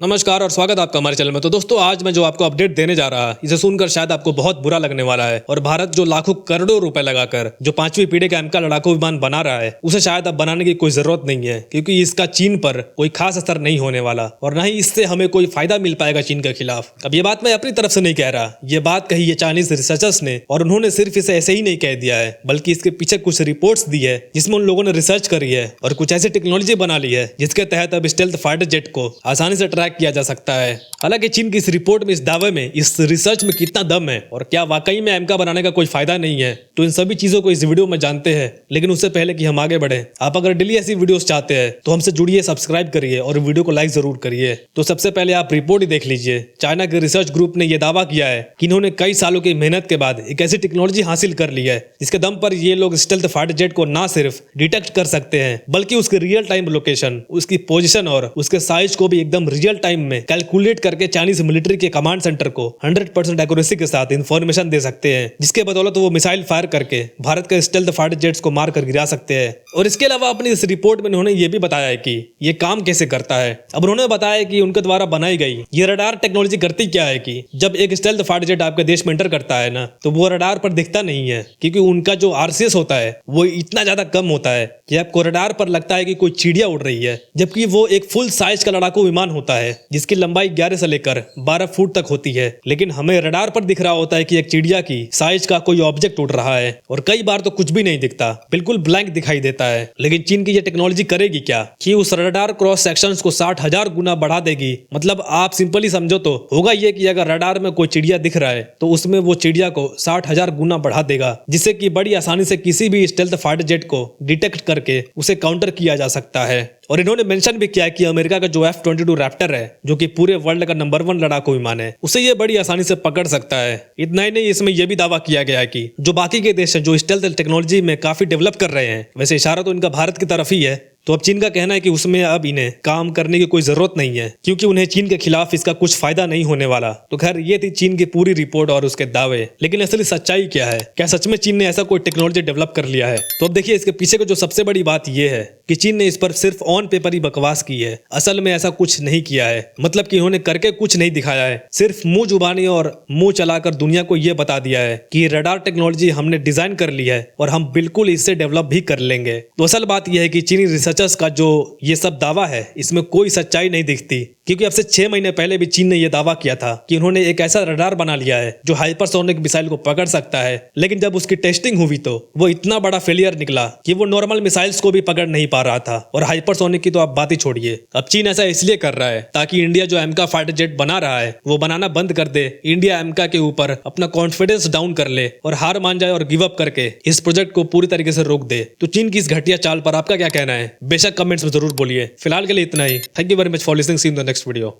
नमस्कार और स्वागत है आपका हमारे चैनल में। तो दोस्तों आज मैं जो आपको अपडेट देने जा रहा है इसे सुनकर शायद आपको बहुत बुरा लगने वाला है और भारत जो लाखों करोड़ों रुपए लगाकर जो 5वीं पीढ़ी का एमका लड़ाकू विमान बना रहा है उसे शायद अब बनाने की कोई जरूरत नहीं है, क्योंकि इसका चीन पर कोई खास असर नहीं होने वाला और न ही इससे हमें कोई फायदा मिल पाएगा चीन के खिलाफ। अब ये बात मैं अपनी तरफ से नहीं कह रहा, ये बात कही है चाइनीज रिसर्चर्स ने और उन्होंने सिर्फ इसे ऐसे ही नहीं कह दिया है बल्कि इसके पीछे कुछ रिपोर्ट्स दी है जिसमें उन लोगों ने रिसर्च करी है और कुछ ऐसी टेक्नोलॉजी बना ली है जिसके तहत अब स्टेल्थ फाइटर जेट को आसानी से ट्रैक किया जा सकता है। हालांकि चीन की इस रिपोर्ट में, इस दावे में, इस रिसर्च में कितना दम है और क्या वाकई में एमका बनाने का कोई फायदा नहीं है, तो इन सभी चीजों को इस वीडियो में जानते हैं। लेकिन उससे पहले कि हम आगे बढ़े, आप अगर डेली ऐसी वीडियोस चाहते हैं तो हमसे जुड़िए, सब्सक्राइब करिए और वीडियो को लाइक जरूर करिए। तो सबसे पहले आप रिपोर्ट ही देख लीजिए। चाइना के रिसर्च ग्रुप ने यह दावा किया है कि इन्होंने कई सालों की मेहनत के बाद एक ऐसी टेक्नोलॉजी हासिल कर ली है जिसके दम पर ये लोग स्टेल्थ फाइटर जेट को ना सिर्फ डिटेक्ट कर सकते हैं बल्कि उसके रियल टाइम लोकेशन, उसकी पोजीशन और उसके साइज को भी एकदम रियल टाइम में कैलकुलेट करके चाइनीज मिलिट्री के कमांड सेंटर को 100% एक्यूरेसी के साथ इंफॉर्मेशन दे सकते हैं, जिसके बदौलत वो मिसाइल फायर करके भारत के स्टेल्थ फाइटर जेट्स को मार कर गिरा सकते हैं। और इसके अलावा अपनी इस रिपोर्ट में उन्होंने ये भी बताया है कि ये काम कैसे करता है। अब उन्होंने बताया कि उनके द्वारा बनाई गई ये रडार टेक्नोलॉजी करती क्या है कि जब एक स्टेल्थ फाइटर जेट आपके देश में एंटर करता है ना, तो वो रडार पर दिखता नहीं है, क्योंकि उनका जो आरसीएस होता है वो इतना ज्यादा कम होता है कि आपको रडार पर लगता है कि कोई चिड़िया उड़ रही है, जबकि वो एक फुल साइज का लड़ाकू विमान होता है जिसकी लंबाई 11 से लेकर 12 फुट तक होती है। लेकिन हमें रडार पर दिख रहा होता है कि एक चिड़िया की साइज का कोई ऑब्जेक्ट उड़ रहा है और कई बार तो कुछ भी नहीं दिखता, बिल्कुल ब्लैंक दिखाई देता है। लेकिन चीन की ये टेक्नोलॉजी करेगी क्या कि उस रडार क्रॉस सेक्शंस को 60,000 गुना बढ़ा देगी। मतलब आप सिंपली समझो तो होगा ये कि अगर रडार में कोई चिड़िया दिख रहा है तो उसमें वो चिड़िया को 60,000 गुना बढ़ा देगा, जिससे कि बड़ी आसानी से किसी भी स्टेल्थ फाइटर जेट को डिटेक्ट करके उसे काउंटर किया जा सकता है। और इन्होंने मेंशन भी किया है कि अमेरिका का जो F-22 रैप्टर है, जो कि पूरे वर्ल्ड का नंबर 1 लड़ाकू विमान है, उसे ये बड़ी आसानी से पकड़ सकता है। इतना ही नहीं, इसमें यह भी दावा किया गया है कि जो बाकी के देश हैं जो स्टेल्थ टेक्नोलॉजी में काफी डेवलप कर रहे हैं, वैसे इशारा तो इनका भारत की तरफ ही है, तो अब चीन का कहना है कि उसमें अब इन्हें काम करने की कोई जरूरत नहीं है, क्योंकि उन्हें चीन के खिलाफ इसका कुछ फायदा नहीं होने वाला। तो खैर ये थी चीन की पूरी रिपोर्ट और उसके दावे। लेकिन असली सच्चाई क्या है? क्या सच में चीन ने ऐसा कोई टेक्नोलॉजी डेवलप कर लिया है? तो अब देखिए, इसके पीछे को जो सबसे बड़ी बात यह है कि चीन ने इस पर सिर्फ ऑन पेपर ही बकवास की है, असल में ऐसा कुछ नहीं किया है। मतलब कि इन्होंने करके कुछ नहीं दिखाया है, सिर्फ मुंह जुबानी और मुंह चलाकर दुनिया को यह बता दिया है कि रडार टेक्नोलॉजी हमने डिजाइन कर ली है और हम बिल्कुल इससे डेवलप भी कर लेंगे। तो असल बात यह है कि चीनी रिसर्चर्स का जो ये सब दावा है इसमें कोई सच्चाई नहीं दिखती, क्योंकि अब से 6 महीने पहले भी चीन ने यह दावा किया था कि उन्होंने एक ऐसा रडार बना लिया है जो हाइपरसोनिक मिसाइल को पकड़ सकता है। लेकिन जब उसकी टेस्टिंग हुई तो वो इतना बड़ा फेलियर निकला कि वो नॉर्मल मिसाइल्स को भी पकड़ नहीं पा रहा था, और हाइपरसोनिक की तो आप बात ही छोड़िए। अब चीन ऐसा इसलिए कर रहा है ताकि इंडिया जो एमका फाइटर जेट बना रहा है वो बनाना बंद कर दे, इंडिया एमका के ऊपर अपना कॉन्फिडेंस डाउन कर ले और हार मान जाए और गिव अप करके इस प्रोजेक्ट को पूरी तरीके से रोक दे। तो चीन की इस घटिया चाल पर आपका क्या कहना है? बेशक कमेंट्स में जरूर बोलिए। फिलहाल के लिए इतना ही। Thank you very much for listening. See in the next video.